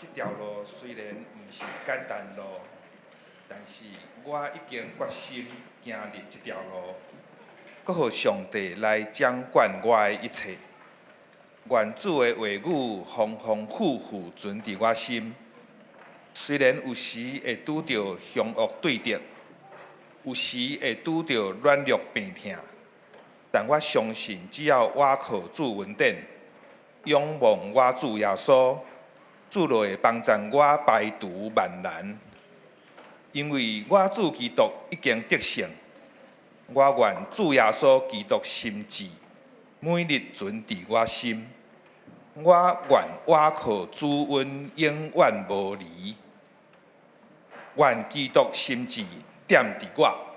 这条路虽然毋是简单路，但是我已经决心行入这条路，搁互上帝来掌管我的一切。愿主的话语丰丰富富存伫我心。虽然有时会拄着凶恶对敌，有时会拄着软弱病痛，但我相信，只要我靠主恩典，仰望我主耶稣，主就会帮助我排除万难。因为我主基督已经得胜，我愿主耶稣基督心志每日存伫我心。我愿我靠主恩永远无离，愿基督心志点伫我。